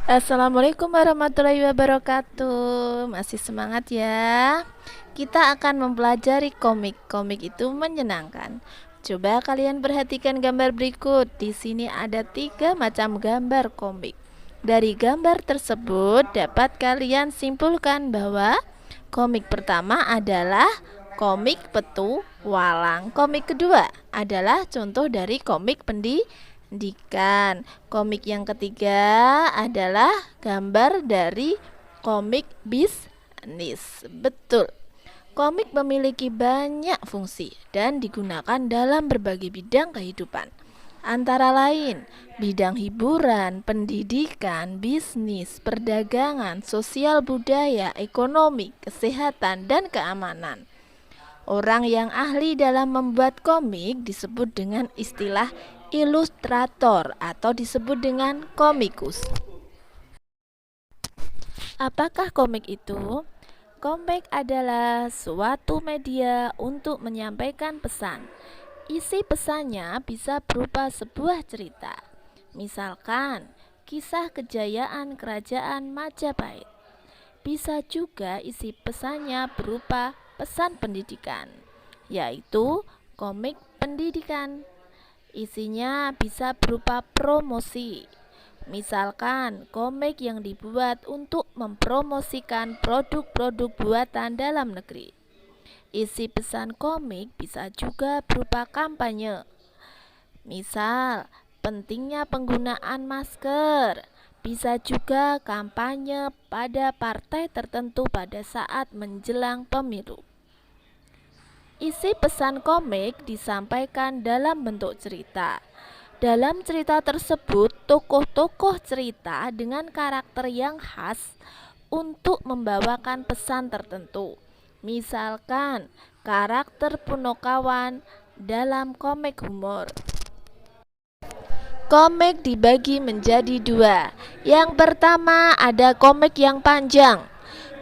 Assalamualaikum warahmatullahi wabarakatuh. Masih semangat ya? Kita akan mempelajari komik. Komik itu menyenangkan. Coba kalian perhatikan gambar berikut. Di sini ada 3 macam gambar komik. Dari gambar tersebut dapat kalian simpulkan bahwa komik pertama adalah komik petualang. Komik kedua adalah contoh dari komik pendidikan. Komik yang ketiga adalah gambar dari komik bisnis. Betul. Komik memiliki banyak fungsi dan digunakan dalam berbagai bidang kehidupan. Antara lain, bidang hiburan, pendidikan, bisnis, perdagangan, sosial budaya, ekonomi, kesehatan, dan keamanan. Orang yang ahli dalam membuat komik disebut dengan istilah ilustrator atau disebut dengan komikus. Apakah komik itu? Komik adalah suatu media untuk menyampaikan pesan. Isi pesannya bisa berupa sebuah cerita. Misalkan, kisah kejayaan kerajaan Majapahit. Bisa juga isi pesannya berupa pesan pendidikan, yaitu komik pendidikan. Isinya bisa berupa promosi. Misalkan komik yang dibuat untuk mempromosikan produk-produk buatan dalam negeri. Isi pesan komik bisa juga berupa kampanye. Misal, pentingnya penggunaan masker. Bisa juga kampanye pada partai tertentu pada saat menjelang pemilu. Isi pesan komik disampaikan dalam bentuk cerita. Dalam cerita tersebut, tokoh-tokoh cerita dengan karakter yang khas untuk membawakan pesan tertentu. Misalkan, karakter Punokawan dalam komik humor. Komik dibagi menjadi 2. Yang pertama ada komik yang panjang.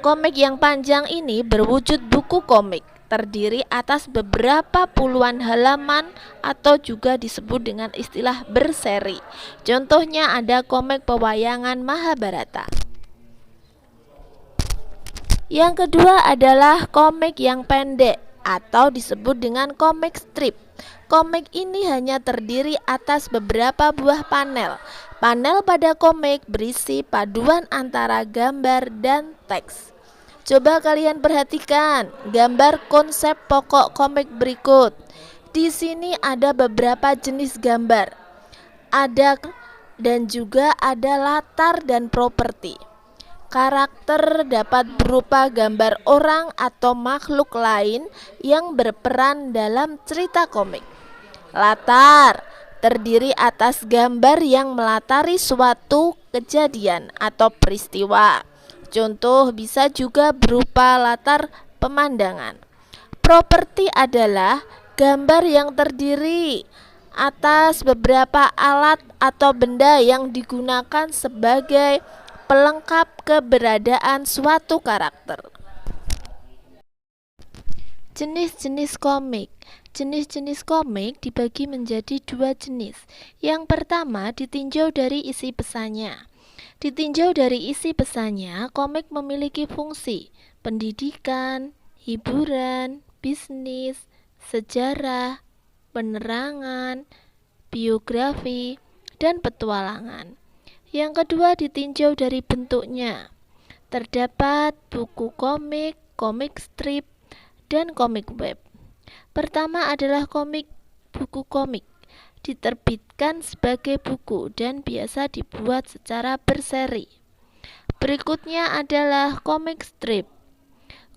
Komik yang panjang ini berwujud buku komik, terdiri atas beberapa puluhan halaman atau juga disebut dengan istilah berseri. Contohnya ada komik pewayangan Mahabharata. Yang kedua adalah komik yang pendek atau disebut dengan komik strip. Komik ini hanya terdiri atas beberapa buah panel. Panel pada komik berisi paduan antara gambar dan teks. Coba kalian perhatikan gambar konsep pokok komik berikut. Di sini ada beberapa jenis gambar. Ada dan juga ada latar dan properti. Karakter dapat berupa gambar orang atau makhluk lain yang berperan dalam cerita komik. Latar terdiri atas gambar yang melatari suatu kejadian atau peristiwa. Contoh bisa juga berupa latar pemandangan. Properti adalah gambar yang terdiri atas beberapa alat atau benda yang digunakan sebagai pelengkap keberadaan suatu karakter. Jenis-jenis komik. Jenis-jenis komik dibagi menjadi 2 jenis. Yang pertama ditinjau dari isi pesannya. Ditinjau dari isi pesannya, komik memiliki fungsi pendidikan, hiburan, bisnis, sejarah, penerangan, biografi, dan petualangan. Yang kedua ditinjau dari bentuknya. Terdapat buku komik, komik strip, dan komik web. Pertama adalah komik. Buku komik diterbitkan sebagai buku dan biasa dibuat secara berseri. Berikutnya adalah komik strip.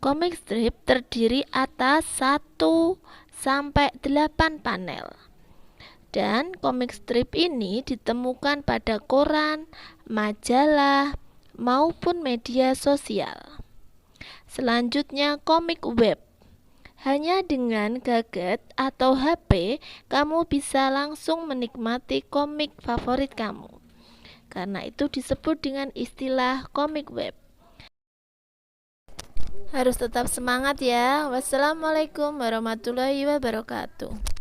Komik strip terdiri atas 1 sampai 8 panel. Dan komik strip ini ditemukan pada koran, majalah, maupun media sosial. Selanjutnya komik web. Hanya dengan gadget atau HP, kamu bisa langsung menikmati komik favorit kamu. Karena itu disebut dengan istilah komik web. Harus tetap semangat ya. Wassalamualaikum warahmatullahi wabarakatuh.